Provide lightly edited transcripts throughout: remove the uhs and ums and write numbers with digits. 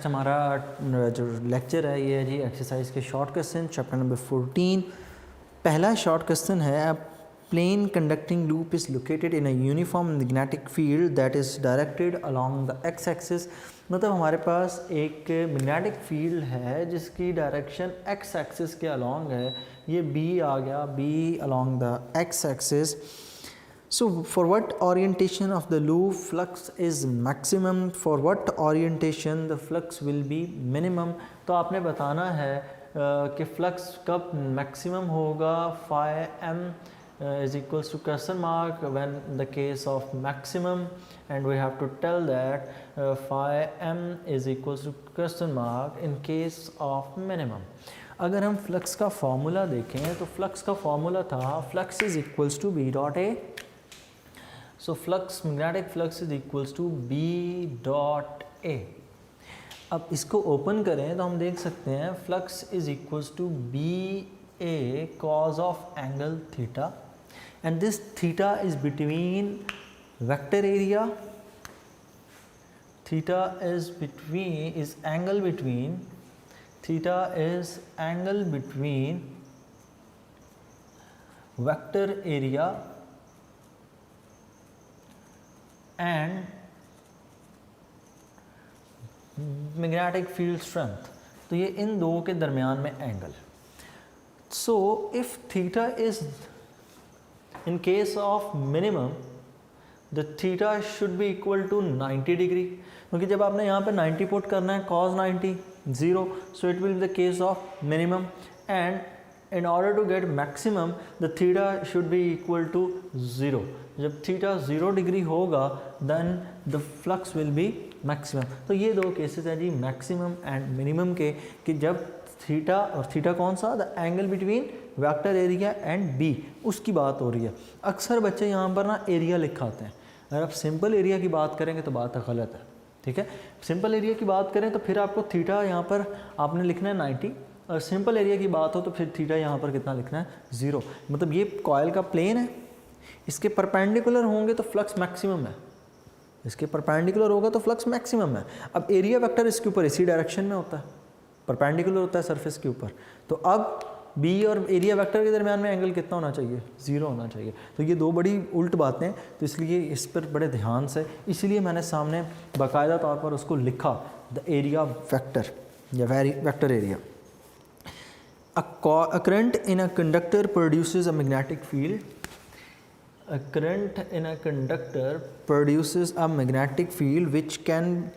Next हमारा जो lecture है ये है जी एक्सरसाइज के शॉर्ट क्वेश्चन चैप्टर नंबर 14। पहला शॉर्ट क्वेश्चन है, a plane conducting loop is located in a uniform magnetic field that is directed along the x axis. मतलब हमारे पास एक मैग्नेटिक फील्ड है जिसकी डायरेक्शन एक्स एक्सिस के अलोंग है। ये बी आ गया, B along the x axis. So for what orientation of the loop flux is maximum, for what orientation the flux will be minimum। तो आपने बताना है कि फ्लक्स कब मैक्सिमम होगा। phi m is equals to question mark when the case of maximum, and we have to tell that phi m is equals to question mark in case of minimum। अगर हम flux का formula देखें तो flux का formula था flux is equals to B dot A. So flux, magnetic flux is equals to B dot A। अब इसको open करें तो हम देख सकते हैं flux is equals to B A cos of angle theta, and this theta is between vector area. Theta is angle between, theta is angle between vector area and magnetic field strength। तो ये इन दो के दरमियान में angle. So if theta is in case of minimum the theta should be equal to 90 degree, क्योंकि जब आपने यहाँ पे 90 पुट करना है cos 90 0, so it will be the case of minimum, and in order to get maximum the theta should be equal to 0। जब theta 0 degree होगा then the flux will be maximum। तो ये दो केसेस हैं जी maximum and minimum के, कि जब theta, और थीटा कौन सा, the angle between vector area and B, उसकी बात हो रही है। अक्सर बच्चे यहाँ पर ना एरिया लिखाते हैं। अगर आप सिंपल एरिया की बात करेंगे तो बात गलत है, ठीक है। सिंपल एरिया की बात करें तो फिर आपको थीटा यहाँ पर आपने लिखना है 90, और सिंपल एरिया की बात हो तो फिर थीटा यहाँ पर कितना लिखना है 0। मतलब ये कॉयल का प्लेन है, इसके परपेंडिकुलर होंगे तो फ्लक्स मैक्सिमम है, इसके परपेंडिकुलर होगा तो फ्लक्स मैक्सिमम है। अब एरिया वेक्टर इसके ऊपर इसी डायरेक्शन में होता है, परपेंडिकुलर होता है सरफेस के ऊपर। तो अब बी और एरिया वेक्टर के दरमियान में एंगल कितना होना चाहिए, 0 होना चाहिए। तो ये दो बड़ी उल्ट बातें, तो इसलिए इस पर बड़े ध्यान से, इसीलिए मैंने सामने बाकायदा तौर पर उसको लिखा, द एरिया वेक्टर या vector area. A current in a conductor produces a magnetic field। A current in a conductor produces a magnetic field which can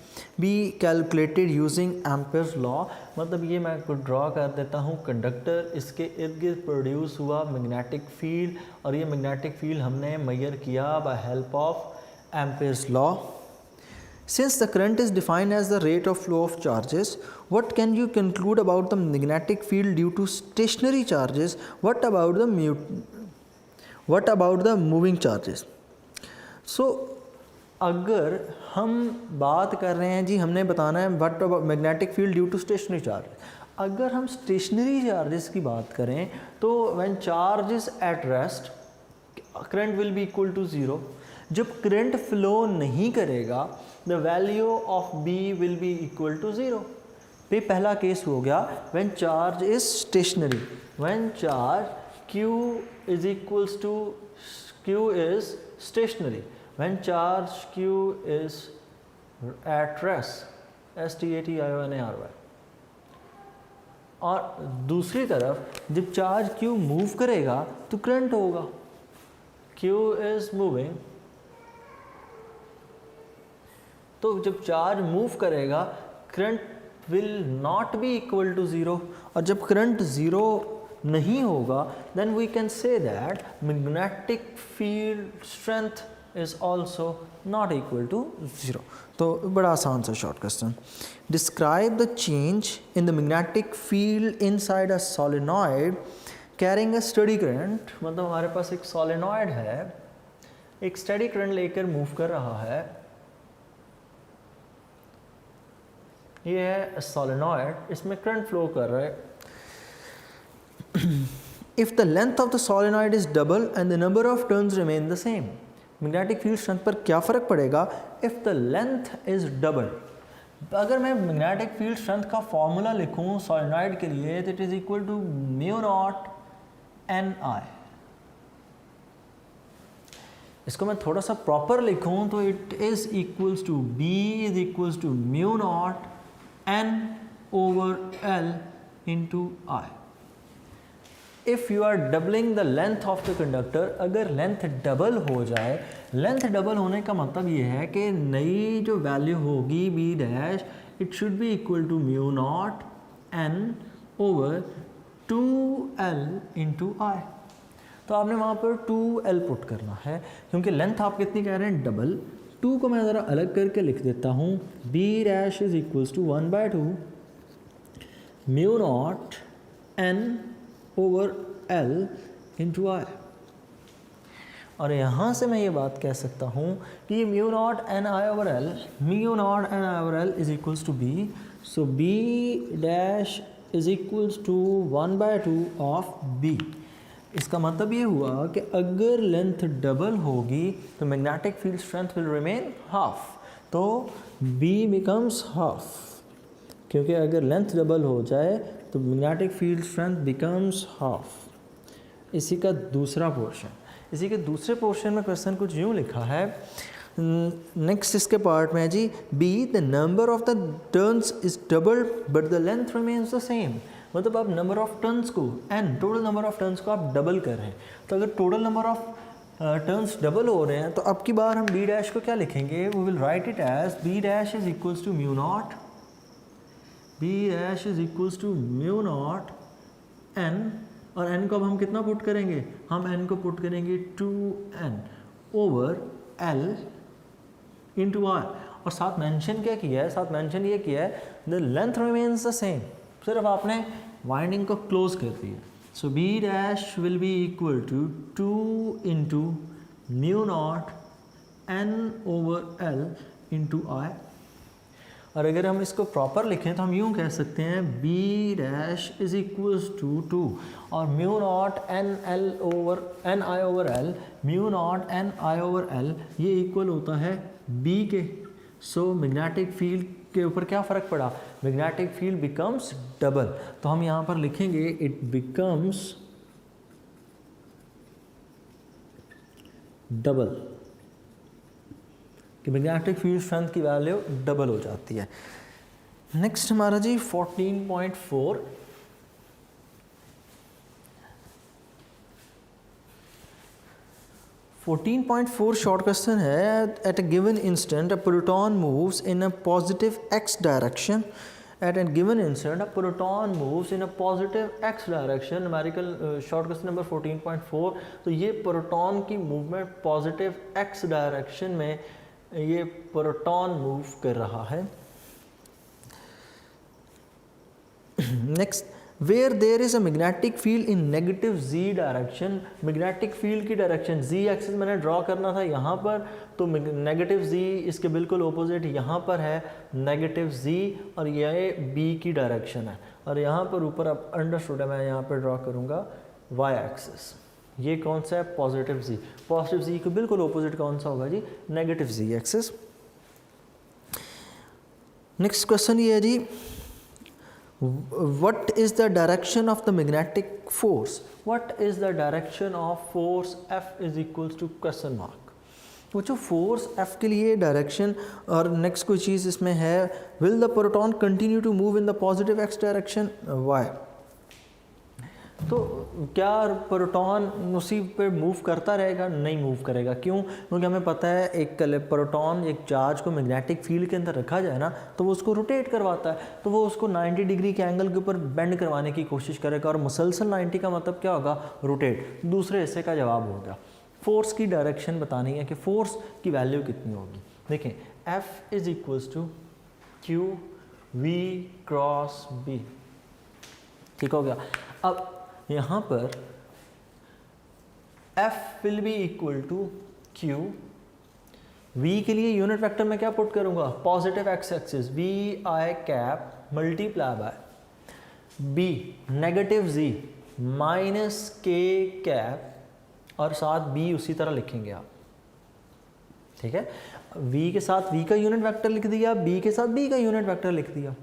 be calculated using Ampere's law। मतलब ये मैं को ड्रॉ कर देता हूँ conductor, इसके इर्द गिर्द प्रोड्यूस हुआ मैग्नेटिक फील्ड, और ये मैग्नेटिक फील्ड हमने मेजर किया by help of Ampere's law। Since the current is defined as the rate of flow of charges, what can you conclude about the magnetic field due to stationary charges? What about the moving charges? So अगर हम बात कर रहे हैं जी, हमने बताना है what about magnetic field due to stationary charges। अगर हम stationary charges की बात करें तो when charge is at rest, current will be equal to 0। जब करंट फ्लो नहीं करेगा the value of B will be equal to 0। ये पहला केस हो गया when charge is stationary, when charge Q is equals to Q is stationary, when charge Q is at rest, STATIONARY। और दूसरी तरफ जब चार्ज Q मूव करेगा तो करंट होगा, Q इज मूविंग। तो जब चार्ज मूव करेगा current will not be equal to 0, और जब करंट 0 नहीं होगा then we can say that magnetic field strength is also not equal to 0। तो बड़ा आसान सा short question. Describe the change in the magnetic field inside a solenoid carrying a steady current. मतलब हमारे पास एक सोलेनॉइड है, एक स्टेडी करंट लेकर मूव कर रहा है। ये है सोलेनॉइड, इसमें करंट फ्लो कर रहा है। If the length of the solenoid is double and the number of turns remain the same. Magnetic field strength पर क्या फ़र्क पड़ेगा if the length is double, अगर मैं मैग्नेटिक फील्ड स्ट्रेंथ का फॉर्मूला लिखूं सॉलिनॉइड के लिए तो it is equal to mu naught N I. इसको मैं थोड़ा सा प्रॉपर लिखूं तो it is equals to B is equals to mu naught N over L into I. If you are doubling the length of the conductor, अगर length double हो जाए, length double होने का मतलब ये है कि नई जो वैल्यू होगी B dash it should be equal to mu naught N over 2l into I. तो आपने वहाँ पर 2l पुट करना है क्योंकि लेंथ आप कितनी कह रहे हैं डबल। 2 को मैं ज़रा अलग करके लिख देता हूँ, B dash is equals to 1/2 mu naught N over L into I. और यहाँ से मैं ये बात कह सकता हूँ कि ये mu naught N I over L, mu naught N I over L is equals to B, so B dash is equals to 1/2 of B. इसका मतलब ये हुआ कि अगर लेंथ डबल होगी तो magnetic field strength will remain half, तो B becomes half, क्योंकि अगर लेंथ डबल हो जाए तो magnetic field strength becomes half. इसी का दूसरा पोर्शन, इसी के दूसरे पोर्शन में क्वेश्चन कुछ यूँ लिखा है, नेक्स्ट इसके पार्ट में है जी, B the number of the turns is double but the length remains the same. मतलब आप नंबर ऑफ टर्न्स को N, total number of turns को आप डबल कर रहे हैं, तो अगर total number of turns double हो रहे हैं तो अब की बार हम बी डैश को क्या लिखेंगे, we will write it as B dash is equals to mu naught, B dash is equals to mu naught N, और n को अब हम कितना पुट करेंगे, हम n को पुट करेंगे 2n over l into are. और साथ मेंशन क्या किया है, साथ मेंशन ये किया है the length remains the same, सिर्फ आपने वाइंडिंग को क्लोज कर दिया। So B dash will be equal to 2 into mu naught n over l into I. और अगर हम इसको प्रॉपर लिखें तो हम यूँ कह सकते हैं B dash is equals to 2 और mu naught N L over N I over L, mu naught N I over L ये इक्वल होता है बी के। सो मैग्नेटिक फील्ड के ऊपर क्या फ़र्क पड़ा, मैग्नेटिक फील्ड बिकम्स डबल, तो हम यहाँ पर लिखेंगे इट बिकम्स डबल, कि मैग्नेटिक फील्ड स्ट्रेंथ की वैल्यू डबल हो जाती है। नेक्स्ट हमारा जी 14.4, शॉर्ट क्वेश्चन है, at a given instant a proton moves in a positive X direction, at a given instant a proton moves in a positive X direction. Numerical short question number 14.4। तो ये proton की movement positive X direction में ये proton move कर रहा है। Next, where there is a magnetic field in negative Z direction, magnetic field की direction Z axis मैंने ड्रॉ करना था यहाँ पर, तो नेगेटिव जी इसके बिल्कुल ऑपोजिट यहाँ पर है नेगेटिव जी, और ये बी की डायरेक्शन है, और यहाँ पर ऊपर अब अंडरस्टूड है, मैं यहाँ पर ड्रॉ करूँगा वाई एक्सिस। ये कौन सा है, पॉजिटिव जी, पॉजिटिव जी के बिल्कुल ऑपोजिट कौन सा होगा जी, नेगेटिव जी एक्सिस। नेक्स्ट क्वेश्चन ये है जी, what is the direction of the magnetic force, what is the direction of force F is equals to question mark। वो जो फोर्स F के लिए डायरेक्शन, और नेक्स्ट कोई चीज़ इसमें है, will the proton continue to move in the positive x direction, why। तो क्या प्रोटॉन उसी पे मूव करता रहेगा, नहीं मूव करेगा, क्यों, क्योंकि हमें पता है एक प्रोटॉन एक चार्ज को मैग्नेटिक फील्ड के अंदर रखा जाए ना तो वो उसको रोटेट करवाता है, तो वो उसको 90 डिग्री के एंगल के ऊपर बेंड करवाने की कोशिश करेगा, और मुसलसल 90 का मतलब क्या होगा, रोटेट। दूसरे हिस्से का जवाब हो गया। फोर्स की डायरेक्शन बतानी है कि फोर्स की वैल्यू कितनी होगी। देखें F is equals to Q V cross B, ठीक हो गया। अब यहाँ पर F will be equal to Q, V के लिए यूनिट वेक्टर में क्या पुट करूँगा, positive x axis V I cap multiply by B negative Z minus K cap, और साथ B उसी तरह लिखेंगे आप, ठीक है। v के साथ v का यूनिट वेक्टर लिख दिया, b के साथ b का यूनिट वेक्टर लिख दिया।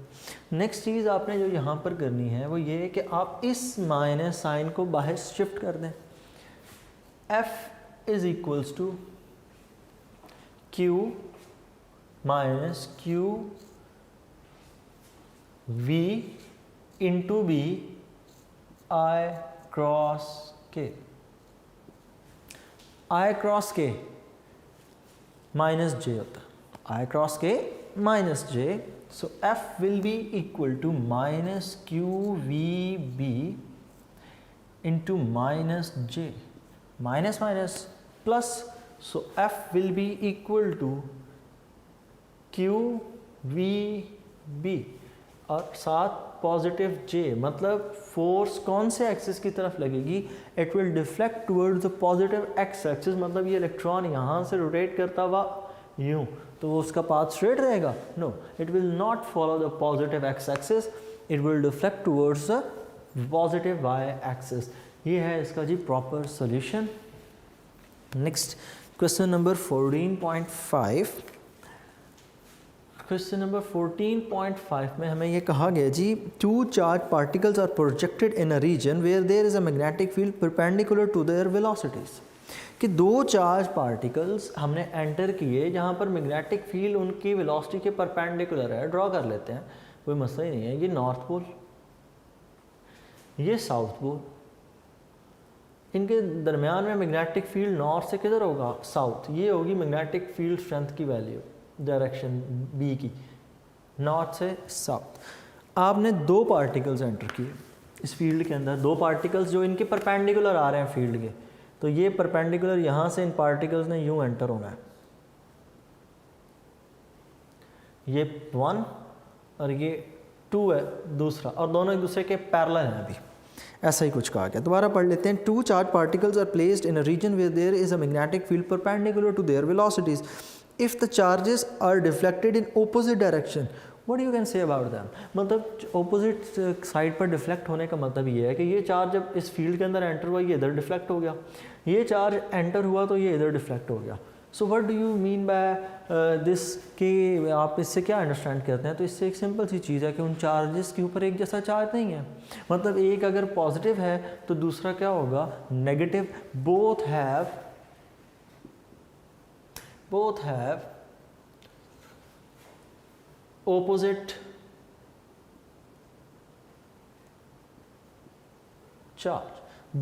नेक्स्ट चीज़ आपने जो यहाँ पर करनी है वो ये है कि आप इस माइनस साइन को बाहर शिफ्ट कर दें। f is equals to q minus q v into b i cross k, i cross k minus j होता है, i cross k minus j, so f will be equal to minus qvb into minus j, minus minus plus, so f will be equal to qvb और साथ positive j, मतलब force कौन से axis की तरफ लगेगी, it will deflect towards the positive x axis, मतलब ये इलेक्ट्रॉन यहाँ से रोटेट करता हुआ यूँ, तो वो उसका पाथ स्ट्रेट रहेगा, no it will not follow the positive x axis, it will deflect towards the positive y axis. ये है इसका जी proper solution. Next question number 14.5। Question number 14.5 में हमें ये कहा गया जी, two charge particles are projected in a region where there is a magnetic field perpendicular to their velocities, कि दो चार्ज पार्टिकल्स हमने एंटर किए जहाँ पर मैग्नेटिक फील्ड उनकी वेलोसिटी के परपेंडिकुलर है। ड्रॉ कर लेते हैं, कोई मसला ही नहीं है। ये नॉर्थ पोल, ये साउथ पोल, इनके दरमियान में मैग्नेटिक फील्ड नॉर्थ से किधर होगा, साउथ। ये होगी मैग्नेटिक फील्ड स्ट्रेंथ की वैल्यू, डायरेक्शन बी की, नॉर्थ से साउथ। आपने दो पार्टिकल्स एंटर किए इस फील्ड के अंदर, दो पार्टिकल्स जो इनके परपेंडिकुलर आ रहे हैं फील्ड के, तो ये परपेंडिकुलर यहाँ से इन पार्टिकल्स ने यूँ एंटर होना है, ये 1 और ये 2 है दूसरा, और दोनों एक दूसरे के पैरेलल हैं। अभी ऐसा ही कुछ कहा गया, दोबारा पढ़ लेते हैं। Two charge particles are placed in a region where there is a magnetic field perpendicular to their velocities, if the charges are deflected in opposite direction, what you can say about them, मतलब opposite side पर deflect होने का मतलब ये है कि ये charge जब इस फील्ड के अंदर एंटर हुआ ये इधर डिफ्लेक्ट हो गया, ये चार्ज एंटर हुआ तो ये इधर डिफ्लेक्ट हो गया। So what do you mean by this, कि आप इससे क्या अंडरस्टैंड करते हैं? तो इससे एक सिंपल सी चीज़ है कि उन चार्जेस के ऊपर एक जैसा चार्ज नहीं है, मतलब एक अगर पॉजिटिव है तो दूसरा क्या होगा, negative. both have opposite charge,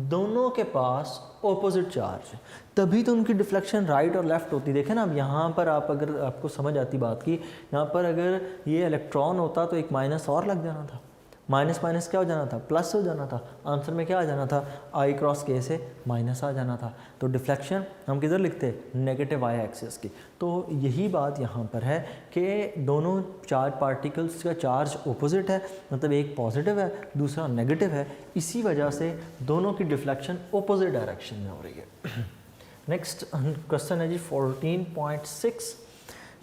दोनों के पास ऑपोजिट चार्ज है, तभी तो उनकी डिफ्लेक्शन राइट और लेफ्ट होती है। देखें ना, अब यहाँ पर आप अगर आपको समझ आती बात की, यहाँ पर अगर ये इलेक्ट्रॉन होता तो एक माइनस और लग जाना था, माइनस माइनस क्या हो जाना था, प्लस हो जाना था। आंसर में क्या आ जाना था, आई क्रॉस के से माइनस आ जाना था। तो डिफ्लेक्शन हम किधर लिखते, नेगेटिव आई एक्सिस की। तो यही बात यहाँ पर है कि दोनों चार्ज पार्टिकल्स का चार्ज ऑपोजिट है, मतलब एक पॉजिटिव है दूसरा नेगेटिव है, इसी वजह से दोनों की डिफ्लेक्शन ऑपोजिट डायरेक्शन में हो रही है। नेक्स्ट क्वेश्चन है जी 14.6।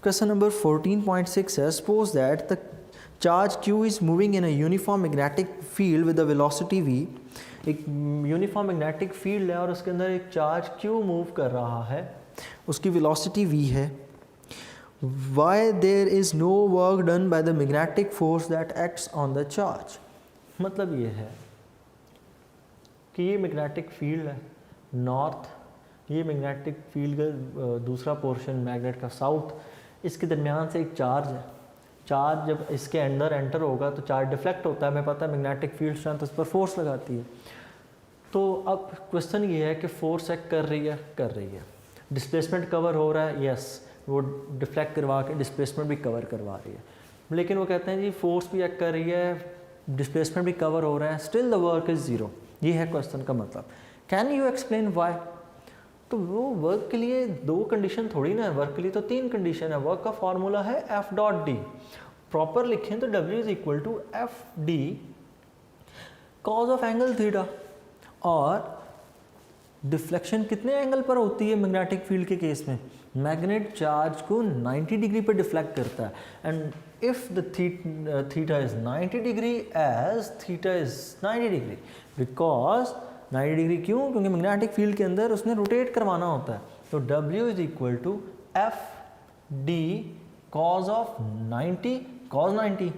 क्वेश्चन नंबर 14.6 है, suppose that the charge Q is moving in a uniform magnetic field with a velocity v। एक यूनिफॉर्म मैग्नेटिक फील्ड है और उसके अंदर एक चार्ज Q मूव कर रहा है, उसकी वेलोसिटी v है। Why there is no work done by the magnetic force that acts on the charge। मतलब ये है कि ये मैग्नेटिक फील्ड है नॉर्थ, ये मैग्नेटिक फील्ड का दूसरा पोर्शन मैग्नेट का साउथ, इसके दरमियान से एक चार्ज है। चार्ज जब इसके अंदर एंटर होगा तो चार्ज डिफ्लेक्ट होता है, हमें पता है मैग्नेटिक फील्ड स्ट्रेंथ उस पर फोर्स लगाती है। तो अब क्वेश्चन ये है कि फोर्स एक्ट कर रही है, डिस्प्लेसमेंट कवर हो रहा है, यस वो डिफ्लेक्ट करवा के डिस्प्लेसमेंट भी कवर करवा रही है, लेकिन वो कहते हैं जी फोर्स भी एक्ट कर रही है, डिस्प्लेसमेंट भी कवर हो रहा है, still the work is zero. ये है क्वेश्चन का मतलब। Can you explain why? तो वो वर्क के लिए दो कंडीशन थोड़ी ना है, वर्क के लिए तो तीन कंडीशन है। वर्क का फॉर्मूला है एफ डॉट डी, प्रॉपर लिखें तो W is equal to F D cos of angle theta. और डिफ्लेक्शन कितने एंगल पर होती है मैग्नेटिक फील्ड के केस में? मैग्नेट चार्ज को 90 डिग्री पर डिफ्लेक्ट करता है, and if the theta is 90 degree as theta is 90 degree, because 90 degree क्यों? क्योंकि मैग्नेटिक फील्ड के अंदर उसने रोटेट करवाना होता है। तो W is equal to F d cos of 90 cos 90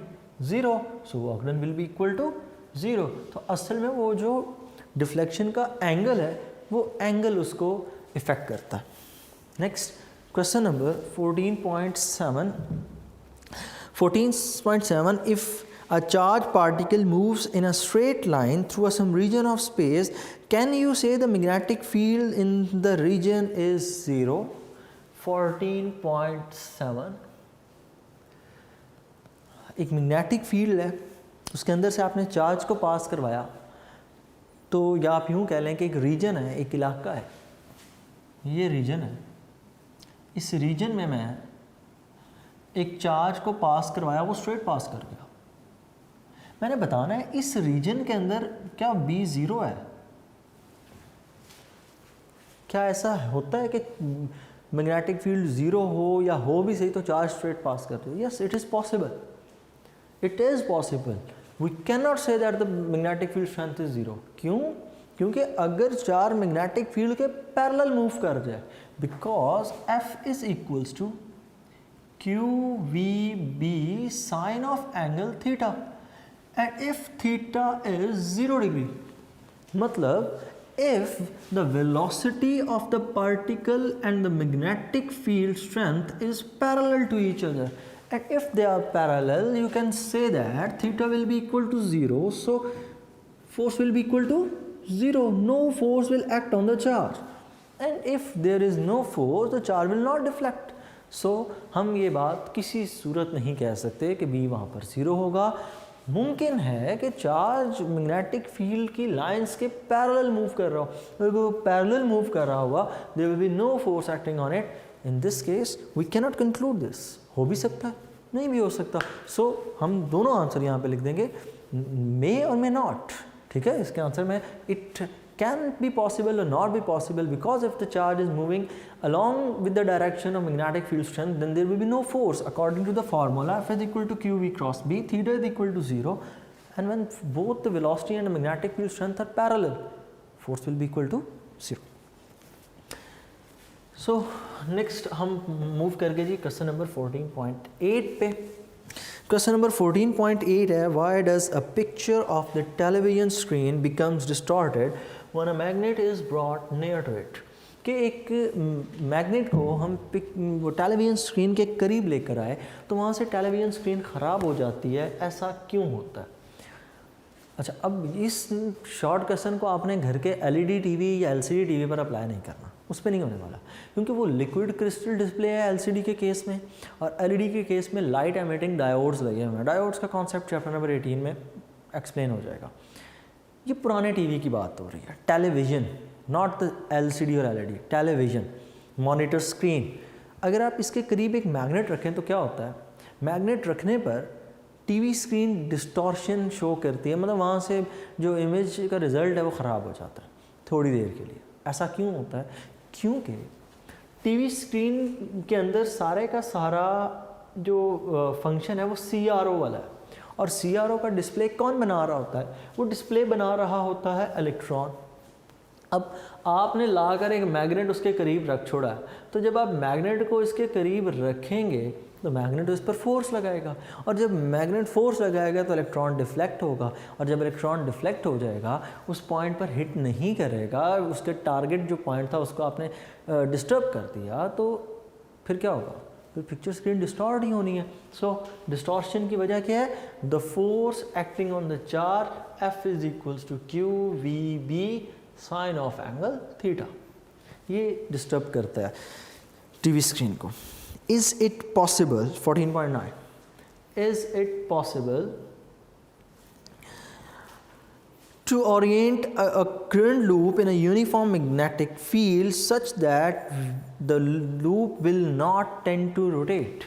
0, so work done will be equal to 0। तो असल में वो जो डिफ्लेक्शन का एंगल है वो एंगल उसको इफेक्ट करता है। Next question number 14.7 if a charged particle moves in a straight line through some region of space, can you say the magnetic field in the region is 0? 14.7 एक magnetic field है, उसके अंदर से आपने charge को पास करवाया, तो या आप यूँ कह लें कि एक रीजन है, एक इलाका है, ये रीजन है, इस रीजन में मैं एक चार्ज को पास करवाया, वो स्ट्रेट पास कर गया। मैंने बताना है इस रीजन के अंदर क्या B 0 है? क्या ऐसा होता है कि मैग्नेटिक फील्ड 0 हो या हो भी सही तो चार्ज स्ट्रेट पास करते हो? Yes, it is possible, it is possible. We can not say that the magnetic field strength is 0। क्यों? क्योंकि अगर चार मैग्नेटिक फील्ड के पैरेलल मूव कर जाए, because F is equals to QVB sine of angle theta, and if theta is 0 degree, मतलब if the velocity of the particle and the magnetic field strength is parallel to each other, and if they are parallel, you can say that theta will be equal to 0, so force will be equal to 0, no force will act on the charge, and if there is no force, the charge will not deflect. So हम ये बात किसी सूरत नहीं कह सकते कि B वहाँ पर 0 होगा। मुमकिन है कि चार्ज मैग्नेटिक फील्ड की लाइंस के पैरेलल मूव कर रहा हो, अगर वो पैरेलल मूव कर रहा हुआ, there will be no force acting on it. In this case we can not conclude this. हो भी सकता है, नहीं भी हो सकता। सो हम दोनों आंसर यहाँ पे लिख देंगे, मे और मे नॉट। ठीक है, इसके आंसर में it can be possible or not be possible, because if the charge is moving along with the direction of magnetic field strength, then there will be no force according to the formula F is equal to QV cross B, theta is equal to 0, and when both the velocity and the magnetic field strength are parallel, force will be equal to 0. So next हम move करके जी question number 14.8 पे। Question number 14.8 है, why does a picture of the television screen becomes distorted when a magnet is brought near to it? कि एक magnet को हम वो television screen के करीब लेकर आए तो वहाँ से टेलीविज़न स्क्रीन ख़राब हो जाती है, ऐसा क्यों होता है? अच्छा, अब इस शॉर्ट क्वेश्चन को आपने घर के LED टीवी या LCD टीवी पर अप्लाई नहीं करना, उस पर नहीं होने वाला, क्योंकि वो लिक्विड क्रिस्टल डिस्प्ले है LCD के केस में, और LED के केस में लाइट एमिटिंग डायोड्स लगे हुए हैं। डायोड्स का कॉन्सेप्ट चैप्टर नंबर 18 में एक्सप्लेन हो जाएगा। ये पुराने टीवी की बात हो रही है, टेलीविज़न, नॉट द LCD और LED, टेलीविज़न, मॉनिटर स्क्रीन। अगर आप इसके करीब एक मैग्नेट रखें तो क्या होता है? मैग्नेट रखने पर टीवी स्क्रीन डिस्टॉर्शन शो करती है, मतलब वहाँ से जो इमेज का रिज़ल्ट है वो ख़राब हो जाता है थोड़ी देर के लिए। ऐसा क्यों होता है? क्योंकि टीवी स्क्रीन के अंदर सारे का सारा जो फंक्शन है वो CRO वाला है, और CRO का डिस्प्ले कौन बना रहा होता है? वो डिस्प्ले बना रहा होता है इलेक्ट्रॉन। अब आपने लाकर एक मैग्नेट उसके करीब रख छोड़ा है, तो जब आप मैग्नेट को इसके करीब रखेंगे तो मैग्नेट उस पर फोर्स लगाएगा, और जब मैग्नेट फोर्स लगाएगा तो इलेक्ट्रॉन डिफ्लेक्ट होगा, और जब इलेक्ट्रॉन डिफ्लेक्ट हो जाएगा उस पॉइंट पर हिट नहीं करेगा, उसके टारगेट जो पॉइंट था उसको आपने डिस्टर्ब कर दिया, तो फिर क्या होगा? फिर पिक्चर स्क्रीन डिस्टॉर्ट ही होनी है। सो डिस्टॉर्शन की वजह क्या है? The force acting on the charge F is equals to QVB sine of angle theta, ये डिस्टर्ब करता है टीवी स्क्रीन को। Is it possible, 14.9, is it possible to orient a current loop in a uniform magnetic field such that the loop will not tend to rotate?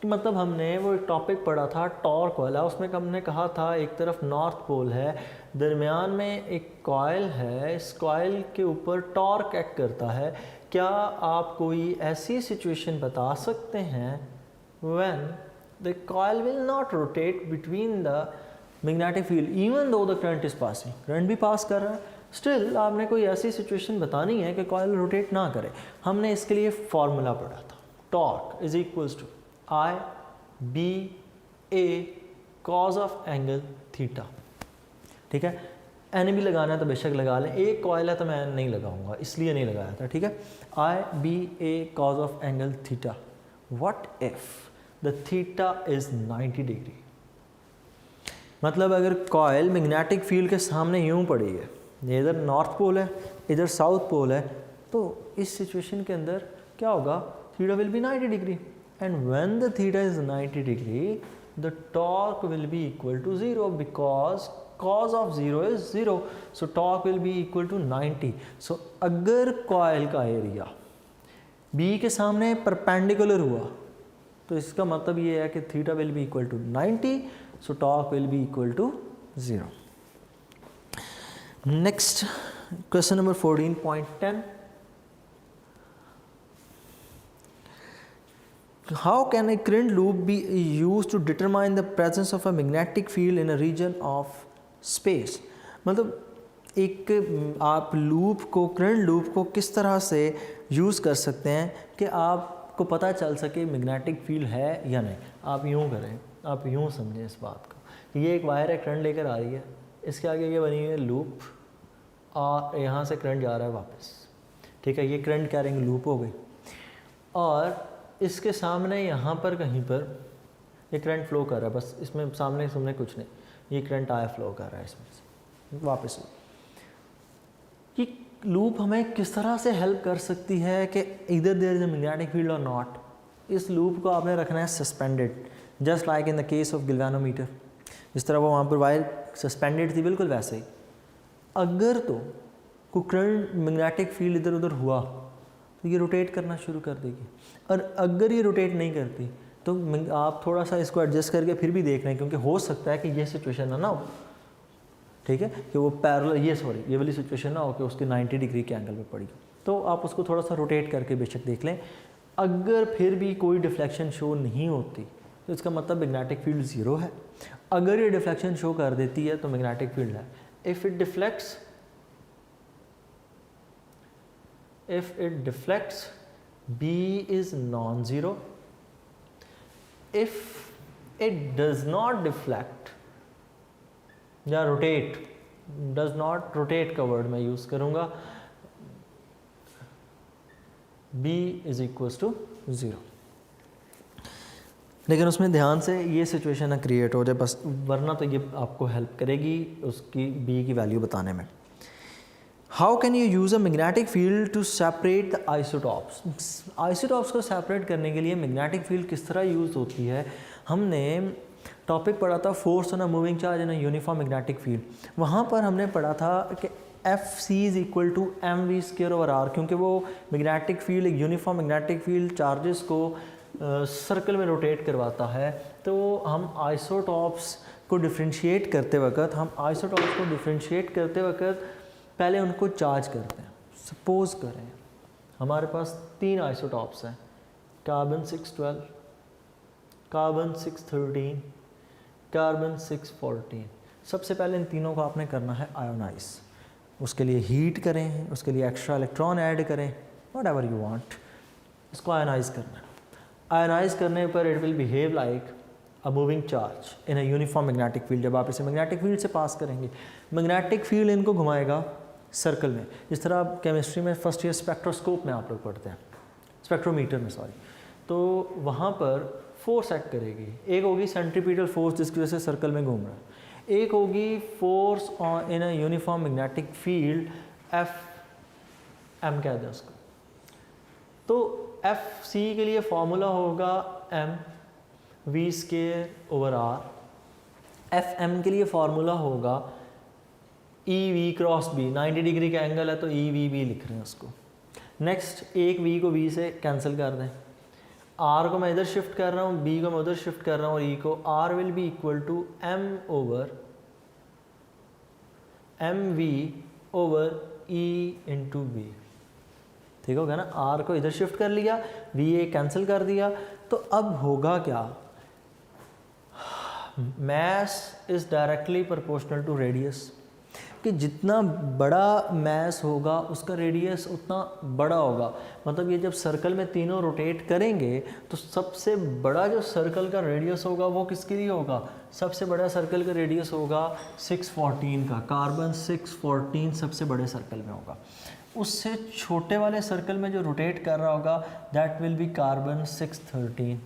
मतलब हमने वो एक topic पढ़ा था टॉर्क वाला, उसमें हमने कहा था एक तरफ नॉर्थ पोल है, दरमियान में एक कॉइल है, इस कॉइल के ऊपर टॉर्क एक्ट करता है। क्या आप कोई ऐसी सिचुएशन बता सकते हैं when the coil will not rotate between the magnetic field even though the current is passing? Current भी पास कर रहा है, स्टिल आपने कोई ऐसी सिचुएशन बतानी है कि कॉइल रोटेट ना करे। हमने इसके लिए फॉर्मूला पढ़ा था, torque is equals to I B A cos of angle theta. ठीक है, एन भी लगाना है तो बेशक लगा लें, एक कॉइल है तो मैं नहीं लगाऊंगा, इसलिए नहीं लगाया था। ठीक है, I B A cos of angle theta, what if the theta is 90 degree. मतलब अगर कॉइल मैग्नेटिक फील्ड के सामने यूं पड़ी है, ये इधर नॉर्थ पोल है, इधर साउथ पोल है, तो इस सिचुएशन के अंदर क्या होगा, theta will be 90 degree, and when the theta is 90 degree the torque will be equal to 0 because cos of 0 is 0, so torque will be equal to 90. so अगर कॉइल का area B के सामने perpendicular हुआ तो इसका मतलब ये है कि theta will be equal to 90, so torque will be equal to 0. Next question number 14.10. How can a current loop be used to determine the presence of a magnetic field in a region of space. मतलब एक आप loop को, current loop को किस तरह से use कर सकते हैं कि आपको पता चल सके मैग्नेटिक फील्ड है या नहीं। आप यूँ करें, आप यूँ समझें इस बात को, ये एक वायर है, करंट लेकर आ रही है, इसके आगे ये बनी हुई है लूप, और यहाँ से करंट जा रहा है वापस। ठीक है, ये करंट कैरिंग लूप हो गई, और इसके सामने यहाँ पर कहीं पर ये करंट फ्लो कर रहा है, बस इसमें सामने सुमने कुछ नहीं, ये करंट आया फ्लो कर रहा है इसमें से वापस। ये लूप हमें किस तरह से हेल्प कर सकती है कि इधर there is a magnetic field और नॉट। इस लूप को आपने रखना है suspended, just like in the case of galvanometer, जिस तरह वो वहाँ पर वायर सस्पेंडेड थी, बिल्कुल वैसे ही। अगर तो कोई करंट मैग्नेटिक फील्ड इधर उधर हुआ तो ये रोटेट करना शुरू कर देगी, और अगर ये रोटेट नहीं करती तो आप थोड़ा सा इसको एडजस्ट करके फिर भी देख रहे हैं, क्योंकि हो सकता है कि ये सिचुएशन है ना हो, ठीक है, कि वो पैरेलल, ये वाली सिचुएशन ना हो कि उसके 90 डिग्री के एंगल पे पड़ी, तो आप उसको थोड़ा सा रोटेट करके बेशक देख लें। अगर फिर भी कोई डिफ्लेक्शन शो नहीं होती तो इसका मतलब मैग्नेटिक फील्ड 0 है। अगर ये डिफ्लेक्शन शो कर देती है तो मैग्नेटिक फील्ड है। If it deflects B is non-zero. If it does not deflect या rotate, does not rotate का word मैं यूज़ करूँगा, B is equals to 0। लेकिन उसमें ध्यान से ये सिचुएशन ना क्रिएट हो जाए बस, वरना तो ये आपको हेल्प करेगी उसकी B की वैल्यू बताने में। How can you use a magnetic field to separate the isotopes? Isotopes को सेपरेट करने के लिए मैग्नेटिक फील्ड किस तरह यूज़ होती है। हमने टॉपिक पढ़ा था force on a moving charge in a uniform magnetic field. वहाँ पर हमने पढ़ा था कि FC is equal to mv²/r, क्योंकि वो मैग्नेटिक फील्ड, एक यूनिफॉर्म मैग्नेटिक फील्ड चार्जेस को सर्कल में रोटेट करवाता है। तो हम आइसोटॉप्स को डिफ्रेंशिएट करते वक्त पहले उनको चार्ज करते हैं। सपोज करें हमारे पास 3 आइसोटॉप्स हैं, कार्बन 612, कार्बन 613, कार्बन 614। सबसे पहले इन तीनों को आपने करना है आयोनाइज। उसके लिए हीट करें, उसके लिए एक्स्ट्रा इलेक्ट्रॉन ऐड करें, व्हाटएवर यू वांट, इसको आयोनाइज करना है। आयोनाइज करने पर it will behave like a moving charge in a uniform magnetic field. जब आप इसे मैग्नेटिक फील्ड से पास करेंगे, मैग्नेटिक फील्ड इनको घुमाएगा सर्कल में, जिस तरह आप केमिस्ट्री में फर्स्ट ईयर स्पेक्ट्रोस्कोप में आप लोग पढ़ते हैं, स्पेक्ट्रोमीटर में सॉरी, तो वहाँ पर फोर्स एक्ट करेगी। एक होगी सेंट्रीपिटल फोर्स जिसकी वजह से सर्कल में घूम रहा है, एक होगी force on in a uniform magnetic field FM कहते हैं उसको। तो FC के लिए फॉर्मूला होगा mv²/r, FM के लिए फॉर्मूला होगा EV×B। 90 डिग्री का एंगल है तो EVB लिख रहे हैं उसको। नेक्स्ट एक V को V से कैंसिल कर दें, R को मैं इधर शिफ्ट कर रहा हूँ, B को मैं उधर शिफ्ट कर रहा हूँ, और E को, R will be equal to mv/E/B। ठीक हो गया ना, R को इधर शिफ्ट कर लिया, VA कैंसिल कर दिया, तो अब होगा क्या, mass is directly proportional to radius. कि जितना बड़ा मैस होगा उसका रेडियस उतना बड़ा होगा। मतलब ये जब सर्कल में तीनों रोटेट करेंगे तो सबसे बड़ा जो सर्कल का रेडियस होगा वो किसके लिए होगा? सबसे बड़ा सर्कल का रेडियस होगा 614 का, कार्बन 614 सबसे बड़े सर्कल में होगा। उससे छोटे वाले सर्कल में जो रोटेट कर रहा होगा दैट विल बी कार्बन 613,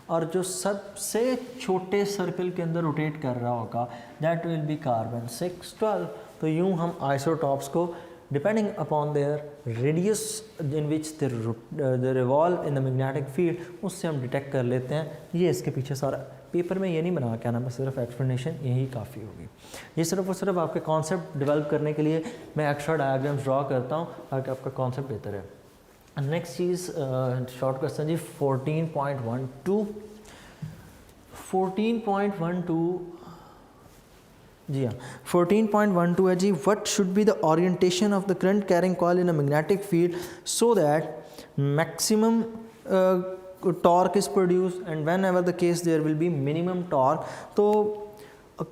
और जो सबसे छोटे सर्कल के अंदर रोटेट कर रहा होगा दैट विल बी कार्बन 612। तो यूं हम आइसोटॉप्स को depending upon their radius in which they revolve in the magnetic field उससे हम डिटेक्ट कर लेते हैं। ये इसके पीछे सारा पेपर में ये नहीं बना क्या नाम है, सिर्फ एक्सप्लेनेशन यही काफ़ी होगी। ये सिर्फ और सिर्फ आपके कॉन्सेप्ट डेवलप करने के लिए मैं एक्स्ट्रा डायग्राम्स ड्रॉ करता हूँ ताकि आपका कॉन्सेप्ट बेहतर है। नेक्स्ट चीज़ शॉर्ट क्वेश्चन जी 14.12 जी हाँ 14.12 है जी, what should be the orientation of the current carrying coil in a magnetic field so that maximum torque is produce and whenever the case there will be minimum torque. तो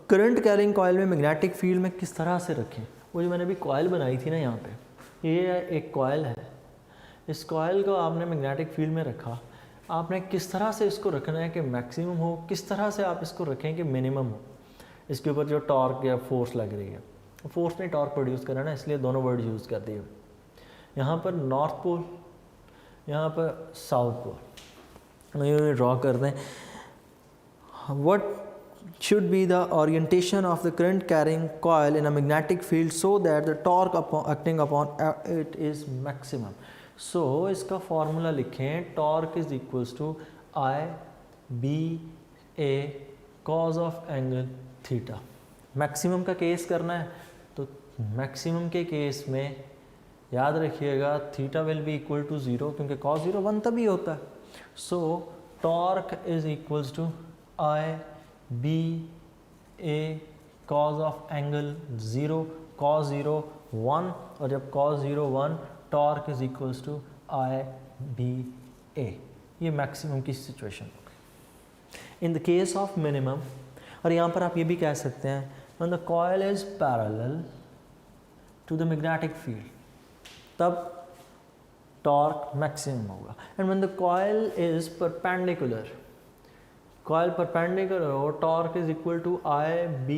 current carrying coil में magnetic field में किस तरह से रखें? वो जो मैंने अभी कॉइल बनाई थी ना यहाँ पे, ये एक कॉइल है, इस कॉइल को आपने मैग्नेटिक फील्ड में रखा, आपने किस तरह से इसको रखना है कि मैक्सिमम हो, किस तरह से आप इसको रखें कि मिनिमम हो। इसके ऊपर जो टॉर्क या फोर्स लग रही है, फोर्स ने टॉर्क प्रोड्यूस करा ना, इसलिए दोनों वर्ड यूज़ कर दिए। यहाँ पर नॉर्थ पोल, यहाँ पर साउथ पोल, ये ड्रॉ कर दें। What should be the orientation of the current carrying coil in a magnetic field so that the torque acting upon it is maximum. So इसका फॉर्मूला लिखें, torque is equals to I B A cos of angle theta. Maximum का case करना है तो maximum के case में याद रखिएगा theta will be equal to 0 क्योंकि cos 0 1 तभी होता है। So torque is equals to I B A cos of angle 0, cos 0 1, और जब cos 0 1 torque is equals to I B A। ये मैक्सिमम की सिचुएशन होगी। इन द केस ऑफ मिनिमम, और यहाँ पर आप ये भी कह सकते हैं when the coil is parallel to the magnetic field, तब टॉर्क मैक्सिमम होगा। And when the coil is perpendicular, coil perpendicular हो, torque is equal to I B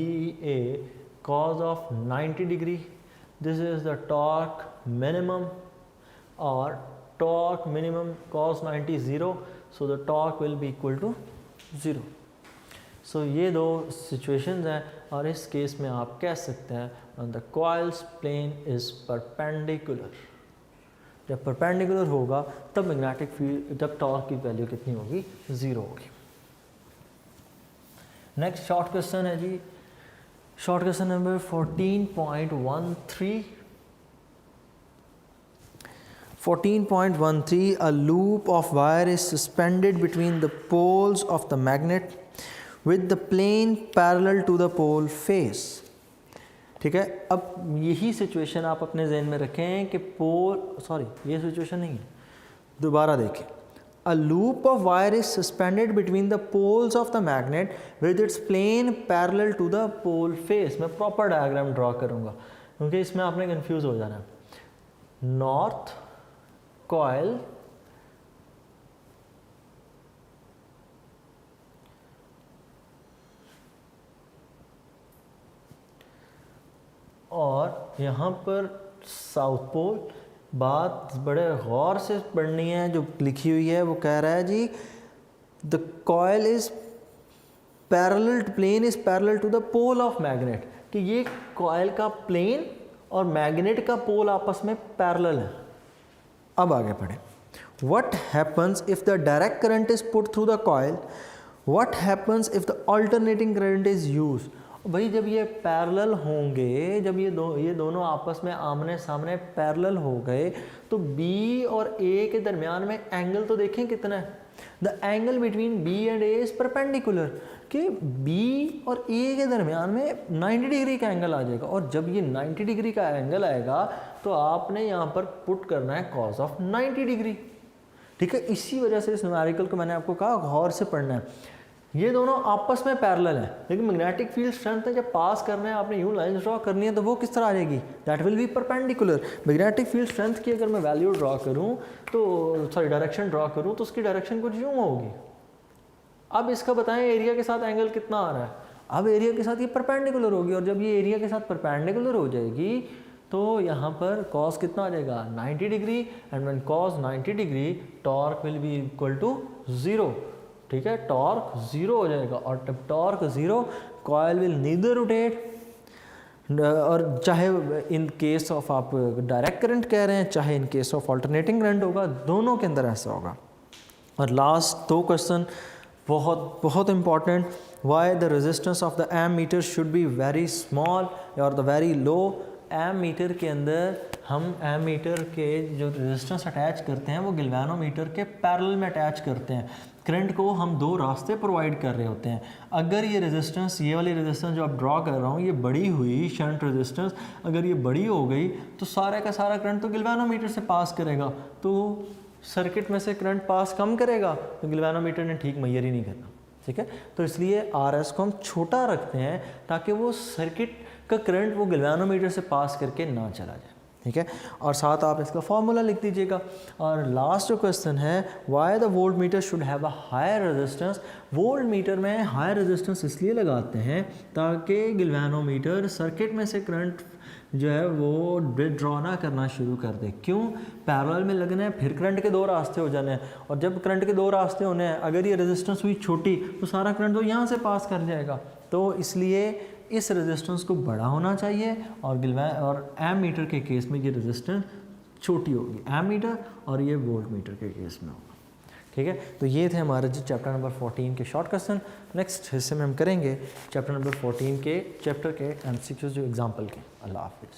A cos of 90 degree, this is the torque minimum, और torque minimum cos 90 0, so the torque will be equal to 0। सो ये दो situations हैं, और इस case में आप कह सकते हैं when the coil's plane is perpendicular, जब परपेंडिकुलर होगा तब मैग्नेटिक फील्ड, जब टॉर्क की वैल्यू कितनी होगी? 0 होगी। नेक्स्ट शॉर्ट क्वेश्चन है जी, short question number 14.13। 14.13 a loop of wire is suspended between the poles of the magnet with the plane parallel to the pole face। ठीक है, अब यही सिचुएशन आप अपने जहन में रखें कि ये सिचुएशन नहीं है, दोबारा देखें। A loop of wire is suspended between the poles of the magnet with its plane parallel to the pole face। मैं प्रॉपर डायग्राम ड्रॉ करूँगा क्योंकि इसमें आपने कंफ्यूज हो जाना है। नॉर्थ कॉइल, और यहाँ पर साउथ पोल। बात बड़े गौर से पढ़नी है, जो लिखी हुई है वो कह रहा है जी the coil is parallel, plane is parallel to the pole of magnet, कि ये कॉइल का प्लेन और मैग्नेट का पोल आपस में पैरेलल है। अब आगे पढ़ें। What happens if the direct current is put through the coil, what happens if the alternating current is used. भाई जब ये पैरेलल होंगे, जब ये दोनों आपस में आमने सामने पैरेलल हो गए तो B और A के दरमियान में एंगल तो देखें कितना है। The angle between B and A is perpendicular, कि B और A के दरमियान में 90 डिग्री का एंगल आ जाएगा, और जब ये 90 डिग्री का एंगल आएगा तो आपने यहाँ पर पुट करना है cos ऑफ 90 डिग्री। ठीक है, इसी वजह से इस न्यूमेरिकल को मैंने आपको कहा गौर से पढ़ना है। ये दोनों आपस में पैरेलल हैं, लेकिन मैग्नेटिक फील्ड स्ट्रेंथ है जब पास करना है, आपने यूं लाइन ड्रॉ करनी है तो वो किस तरह आ जाएगी, that will be perpendicular. Magnetic field strength की अगर मैं वैल्यू ड्रॉ करूं तो डायरेक्शन ड्रॉ करूं तो उसकी डायरेक्शन कुछ यूं होगी। अब इसका बताएं एरिया के साथ एंगल कितना आ रहा है, अब एरिया के साथ ये परपेंडिकुलर होगी, और जब ये एरिया के साथ परपेंडिकुलर हो जाएगी तो यहाँ पर कॉस कितना आ जाएगा 90 degree, and when cos 90 degree torque will be equal to 0, ठीक है, टॉर्क 0 हो जाएगा, और जब torque 0 coil will neither rotate, और चाहे इन केस ऑफ आप डायरेक्ट करंट कह रहे हैं चाहे in case of alternating current होगा, दोनों के अंदर ऐसा होगा। और लास्ट 2 क्वेश्चन बहुत बहुत important, why the resistance of the ammeter should be very small और the very low. Ammeter के अंदर हम एम मीटर के जो रेजिस्टेंस अटैच करते हैं वो गैल्वेनोमीटर के पैरेलल में अटैच करते हैं। करंट को हम 2 रास्ते प्रोवाइड कर रहे होते हैं। अगर ये रेजिस्टेंस, ये वाली रेजिस्टेंस जो आप ड्रॉ कर रहा हूँ, ये बड़ी हुई शंट रेजिस्टेंस, अगर ये बड़ी हो गई तो सारा का सारा करंट तो गैल्वेनोमीटर से पास करेगा, तो सर्किट में से करंट पास कम करेगा, तो गैल्वेनोमीटर ने ठीक मैयर ही नहीं करना, ठीक है। तो इसलिए आरएस को हम छोटा रखते हैं ताकि वो सर्किट का करंट वो गैल्वेनोमीटर से पास करके ना चला जाए, ठीक है। और साथ आप इसका फॉर्मूला लिख दीजिएगा। और लास्ट जो क्वेश्चन है, why the voltmeter should have a higher resistance. Voltmeter में हायर रेजिस्टेंस इसलिए लगाते हैं ताकि गैल्वेनोमीटर सर्किट में से करंट जो है वो ड्रॉ ना करना शुरू कर दे। क्यों, पैरेलल में लगना है, फिर करंट के 2 रास्ते हो जाने हैं, और जब करंट के 2 रास्ते होने हैं, अगर ये रेजिस्टेंस हुई छोटी तो सारा करंट तो यहाँ से पास कर जाएगा। तो इसलिए इस रेजिस्टेंस को बड़ा होना चाहिए, और एम मीटर के केस में ये रेजिस्टेंस छोटी होगी, एम मीटर, और ये वोल्ट मीटर के केस में होगा, ठीक है। तो ये थे हमारे जो चैप्टर नंबर 14 के शॉर्ट क्वेश्चन। नेक्स्ट हिस्से में हम करेंगे चैप्टर नंबर 14 के चैप्टर के एमसीक्यूज जो एग्जाम्पल के। अल्लाह हाफिज़।